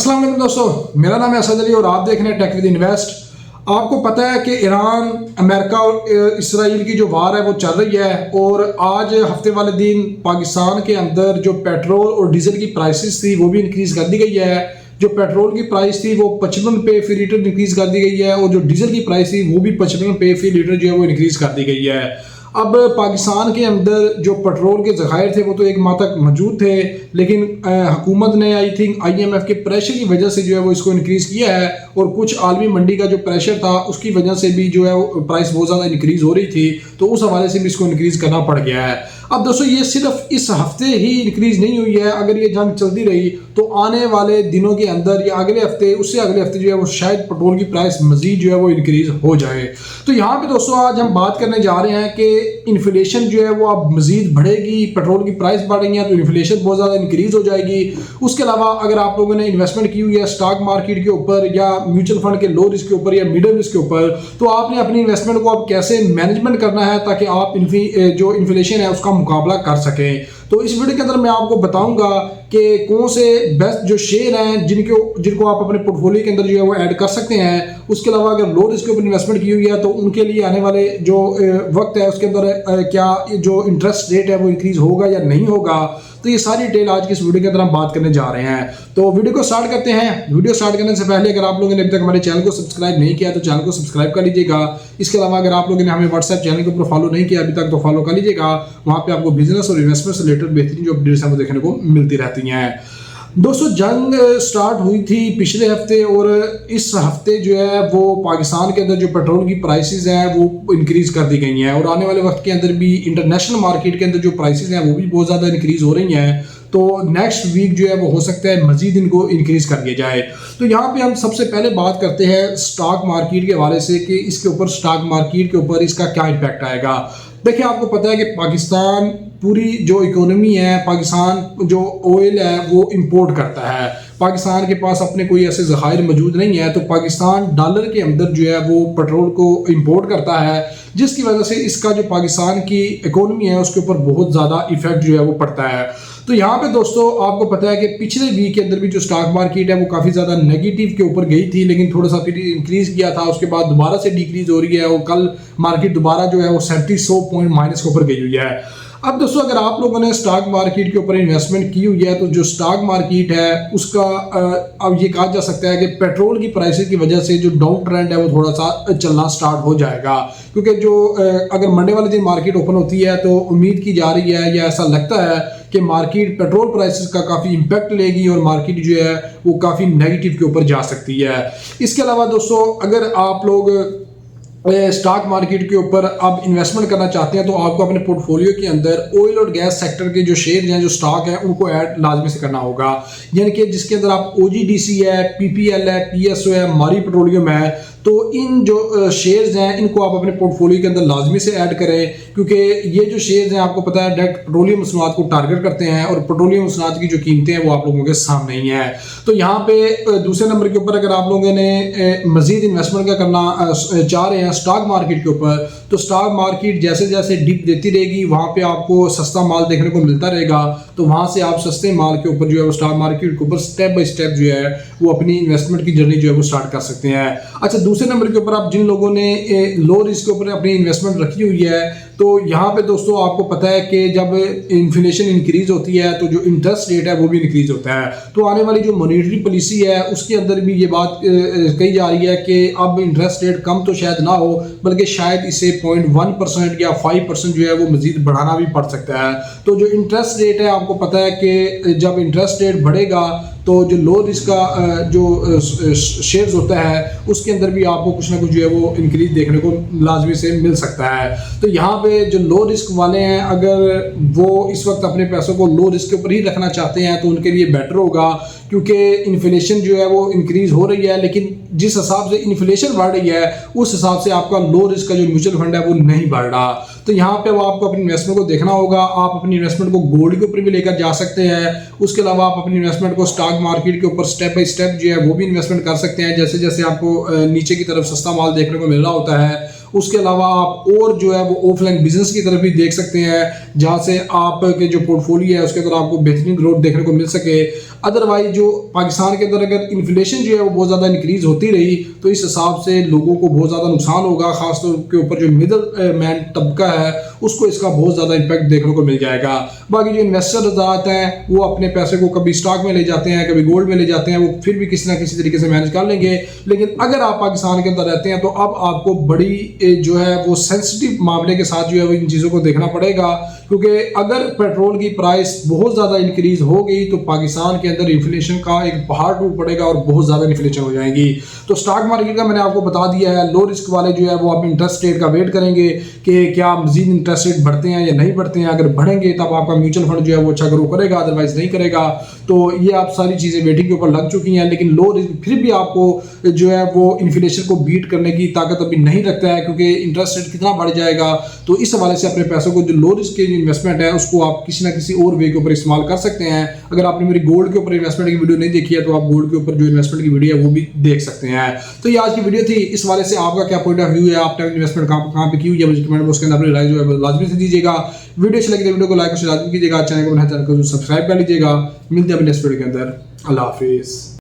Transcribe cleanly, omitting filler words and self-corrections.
अस्सलाम वालेकुम दोस्तों, मेरा नाम है असद अली और आप देख रहे हैं टेक विद इन्वेस्ट। आपको पता है कि ईरान, अमेरिका और इसराइल की जो वार है वो चल रही है और आज हफ्ते वाले दिन पाकिस्तान के अंदर जो पेट्रोल और डीजल की प्राइसेस थी वो भी इंक्रीज़ कर दी गई है। जो पेट्रोल की प्राइस थी वो 55 पे फी लीटर इंक्रीज़ कर दी गई है और जो डीजल की प्राइस थी वो भी 55 पे फी लीटर जो है वो इंक्रीज़ कर दी गई है। अब पाकिस्तान के अंदर जो पेट्रोल के ज़खायर थे वो तो एक माह तक मौजूद थे, लेकिन हुकूमत ने आई थिंक IMF के प्रेशर की वजह से जो है वो इसको इंक्रीज़ किया है और कुछ आलमी मंडी का जो प्रेशर था उसकी वजह से भी जो है वो प्राइस बहुत ज़्यादा इंक्रीज़ हो रही थी, तो उस हवाले से भी इसको इंक्रीज़ करना पड़ गया है। अब दोस्तों ये सिर्फ इस हफ्ते ही इंक्रीज़ नहीं हुई है, अगर ये जंग चलती रही तो आने वाले दिनों के अंदर या अगले हफ्ते उससे अगले हफ्ते जो है वो शायद पेट्रोल की प्राइस मज़ीद जो है वो इंक्रीज़ हो जाए। तो यहाँ पे दोस्तों आज हम बात करने जा रहे हैं कि इन्फ्लेशन जो है वो अब मज़ीद बढ़ेगी, पेट्रोल की प्राइस बढ़ रही है तो इन्फ्लेशन बहुत ज़्यादा इंक्रीज़ हो जाएगी। उसके अलावा अगर आप लोगों ने इन्वेस्टमेंट की हुई है स्टॉक मार्केट के ऊपर या म्यूचुअल फंड के लो रिस्क के ऊपर या मिडिल रिस्क के ऊपर, तो आपने अपनी इन्वेस्टमेंट को अब कैसे मैनेजमेंट करना है ताकि आप जो इन्फ्लेशन है उसका मुकाबला कर सकें। तो इस वीडियो के अंदर मैं आपको बताऊंगा कि कौन से बेस्ट जो शेयर हैं जिनको आप अपने पोर्टफोलियो के अंदर जो है वो ऐड कर सकते हैं। उसके अलावा अगर लो रिस्क के ऊपर इन्वेस्टमेंट की हुई है तो उनके लिए आने वाले जो वक्त है उसके अंदर क्या जो इंटरेस्ट रेट है वो इंक्रीज होगा या नहीं होगा, तो ये सारी डिटेल आज की इस वीडियो के अंदर हम बात करने जा रहे हैं। तो वीडियो को स्टार्ट करते हैं। वीडियो स्टार्ट करने से पहले अगर आप लोगों ने अभी तक हमारे चैनल को सब्सक्राइब नहीं किया तो चैनल को सब्सक्राइब कर लीजिएगा। इसके अलावा अगर आप लोगों ने हमें व्हाट्सएप चैनल के ऊपर फॉलो नहीं किया अभी तक तो फॉलो कर लीजिएगा, वहाँ पे आपको बिजनेस और इन्वेस्टमेंट से रिलेटेड बेहतरीन जो अपडेट्स हैं वो देखने को मिलती रहती हैं। दोस्तों जंग स्टार्ट हुई थी पिछले हफ्ते और इस हफ्ते जो है वो पाकिस्तान के अंदर जो पेट्रोल की प्राइसेस हैं वो इंक्रीज़ कर दी गई हैं और आने वाले वक्त के अंदर भी इंटरनेशनल मार्केट के अंदर जो प्राइसेस हैं वो भी बहुत ज़्यादा इंक्रीज़ हो रही हैं। तो नेक्स्ट वीक जो है वो हो सकता है मजीद इनको इंक्रीज़ कर दिया जाए। तो यहाँ पे हम सबसे पहले बात करते हैं स्टॉक मार्केट के हवाले से कि इसके ऊपर स्टॉक मार्केट के ऊपर इसका क्या इम्पैक्ट आएगा। देखिए आपको पता है कि पाकिस्तान पूरी जो इकोनॉमी है, पाकिस्तान जो ऑयल है वो इंपोर्ट करता है। पाकिस्तान के पास अपने कोई ऐसे ज़खायर मौजूद नहीं है, तो पाकिस्तान डॉलर के अंदर जो है वो पेट्रोल को इंपोर्ट करता है, जिसकी वजह से इसका जो पाकिस्तान की इकोनॉमी है उसके ऊपर बहुत ज़्यादा इफेक्ट जो है वो पड़ता है। तो यहाँ पे दोस्तों आपको पता है कि पिछले वीक के अंदर भी जो स्टॉक मार्केट है वो काफ़ी ज़्यादा नेगेटिव के ऊपर गई थी, लेकिन थोड़ा सा फिर इंक्रीज़ किया था, उसके बाद दोबारा से डिक्रीज़ हो रही है और कल मार्केट दोबारा जो है वो 3700 पॉइंट माइनस के ऊपर गई हुई है। अब दोस्तों अगर आप लोगों ने स्टॉक मार्केट के ऊपर इन्वेस्टमेंट की हुई है तो जो स्टॉक मार्केट है उसका अब ये कहा जा सकता है कि पेट्रोल की प्राइसेस की वजह से जो डाउन ट्रेंड है वो थोड़ा सा चलना स्टार्ट हो जाएगा, क्योंकि जो अगर मंडे वाले दिन मार्केट ओपन होती है तो उम्मीद की जा रही है या ऐसा लगता है कि मार्केट पेट्रोल प्राइसेस का काफ़ी इम्पैक्ट लेगी और मार्केट जो है वो काफ़ी नेगेटिव के ऊपर जा सकती है। इसके अलावा दोस्तों अगर आप लोग स्टॉक मार्केट के ऊपर अब इन्वेस्टमेंट करना चाहते हैं तो आपको अपने पोर्टफोलियो के अंदर ऑयल और गैस सेक्टर के जो शेयर हैं, जो स्टॉक हैं, उनको ऐड लाजमी से करना होगा। यानी कि जिसके अंदर आप OGDC है, PPL है, PSO है, मारी पेट्रोलियम है, तो इन जो शेयर्स हैं इनको आप अपने पोर्टफोलियो के अंदर लाजमी से ऐड करें, क्योंकि ये जो शेयर्स हैं आपको पता है डायरेक्ट पेट्रोलियम मसनूआत को टारगेट करते हैं और पेट्रोलियम मसनूआत की जो कीमतें हैं वो आप लोगों के सामने ही है। तो यहाँ पे दूसरे नंबर के ऊपर अगर आप लोगों ने मजीद इन्वेस्टमेंट का करना चाह रहे हैं स्टॉक मार्केट के ऊपर, तो स्टॉक मार्केट जैसे जैसे डिप देती रहेगी वहाँ पे आपको सस्ता माल देखने को मिलता रहेगा, तो वहाँ से आप सस्ते माल के ऊपर जो है वो स्टॉक मार्केट के ऊपर स्टेप बाय स्टेप जो है वो अपनी इन्वेस्टमेंट की जर्नी जो है वो स्टार्ट कर सकते हैं। अच्छा, दूसरे नंबर के ऊपर आप जिन लोगों ने लो रिस्क के ऊपर अपनी इन्वेस्टमेंट रखी हुई है, तो यहाँ पे दोस्तों आपको पता है कि जब इन्फ्लेशन इंक्रीज होती है तो जो इंटरेस्ट रेट है वो भी इंक्रीज होता है। तो आने वाली जो मॉनेटरी पॉलिसी है उसके अंदर भी ये बात कही जा रही है कि अब इंटरेस्ट रेट कम तो शायद ना हो, बल्कि शायद इसे 0.1% या 5% जो है वो मजीद बढ़ाना भी पड़ सकता है। तो जो इंटरेस्ट रेट है आपको पता है कि जब इंटरेस्ट रेट बढ़ेगा तो जो लो रिस्क का जो शेयर्स होता है उसके अंदर भी आपको कुछ ना कुछ जो है वो इंक्रीज देखने को लाजमी से मिल सकता है। तो यहाँ पे जो लो रिस्क वाले हैं अगर वो इस वक्त अपने पैसों को लो रिस्क के ऊपर ही रखना चाहते हैं तो उनके लिए बेटर होगा, क्योंकि इन्फ्लेशन जो है वो इंक्रीज हो रही है, लेकिन जिस हिसाब से इन्फ्लेशन बढ़ रही है उस हिसाब से आपका लो रिस्क का जो म्यूचुअल फंड है वो नहीं बढ़ रहा। तो यहाँ पे वो आपको अपनी इन्वेस्टमेंट को देखना होगा। आप अपनी इन्वेस्टमेंट को गोल्ड के ऊपर भी लेकर जा सकते हैं। उसके अलावा आप अपनी इन्वेस्टमेंट को स्टॉक मार्केट के ऊपर स्टेप बाय स्टेप जो है वो भी इन्वेस्टमेंट कर सकते हैं, जैसे जैसे आपको नीचे की तरफ सस्ता माल देखने को मिल रहा होता है उसके अलावा आप और जो है वो ऑफलाइन बिजनेस की तरफ भी देख सकते हैं, जहाँ से आपके जो पोर्टफोलियो है उसके अंदर आपको बेहतरीन ग्रोथ देखने को मिल सके। अदरवाइज जो पाकिस्तान के अंदर अगर इन्फ्लेशन जो है वो बहुत ज़्यादा इंक्रीज होती रही तो इस हिसाब से लोगों को बहुत ज़्यादा नुकसान होगा, खासतौर के ऊपर जो मिडिल मैन तबका है उसको इसका बहुत ज़्यादा इम्पैक्ट देखने को मिल जाएगा। बाकी जो इन्वेस्टर हज़रात हैं वो अपने पैसे को कभी स्टॉक में ले जाते हैं, कभी गोल्ड में ले जाते हैं, वो फिर भी किसी ना किसी तरीके से मैनेज कर लेंगे। लेकिन अगर आप पाकिस्तान के अंदर रहते हैं तो अब आपको बड़ी जो है वो सेंसिटिव मामले के साथ जो है वो इन चीज़ों को देखना पड़ेगा, क्योंकि अगर पेट्रोल की प्राइस बहुत ज़्यादा इंक्रीज हो गई तो पाकिस्तान के अंदर इन्फ्लेशन का एक पहाड़ टूट पड़ेगा और बहुत ज़्यादा इन्फ्लेशन हो जाएगी। तो स्टॉक मार्केट का मैंने आपको बता दिया है, लो रिस्क वाले जो है वो आप इंटरेस्ट रेट का वेट करेंगे कि क्या मजीद इंटरेस्ट रेट बढ़ते हैं या नहीं बढ़ते हैं। अगर बढ़ेंगे तब आपका म्यूचुअल फंड जो है वो अच्छा ग्रो करेगा, अदरवाइज नहीं करेगा। तो ये आप सारी चीज़ें वेटिंग के ऊपर लग चुकी हैं, लेकिन लो रिस्क फिर भी आपको जो है वो इन्फ्लेशन को बीट करने की ताकत अभी नहीं रखता है, क्योंकि इंटरेस्ट रेट कितना बढ़ जाएगा। तो इस हवाले से अपने पैसों को जो लो रिस्क की इन्वेस्टमेंट है उसको आप किसी ना किसी और वे के ऊपर इस्तेमाल कर सकते हैं। अगर आपने मेरी गोल्ड के ऊपर इन्वेस्टमेंट की वीडियो नहीं देखी है तो आप गोल्ड के ऊपर जो इन्वेस्टमेंट की वीडियो है वो भी देख सकते हैं। तो ये आज की वीडियो थी। इस वाले से आपका क्या पॉइंट ऑफ व्यू है, आपने इन्वेस्टमेंट कहाँ पे की हुई है, मुझे कमेंट बॉक्स के अंदर अपनी राय जो है लाजमी से दीजिएगा। वीडियो अच्छी लगी तो वीडियो को लाइक और शेयर लाजमी कीजिएगा, चैनल को सब्सक्राइब कर लीजिएगा। मिलते हैं अपने नेक्स्ट वीडियो के अंदर। अल्लाह हाफिज़।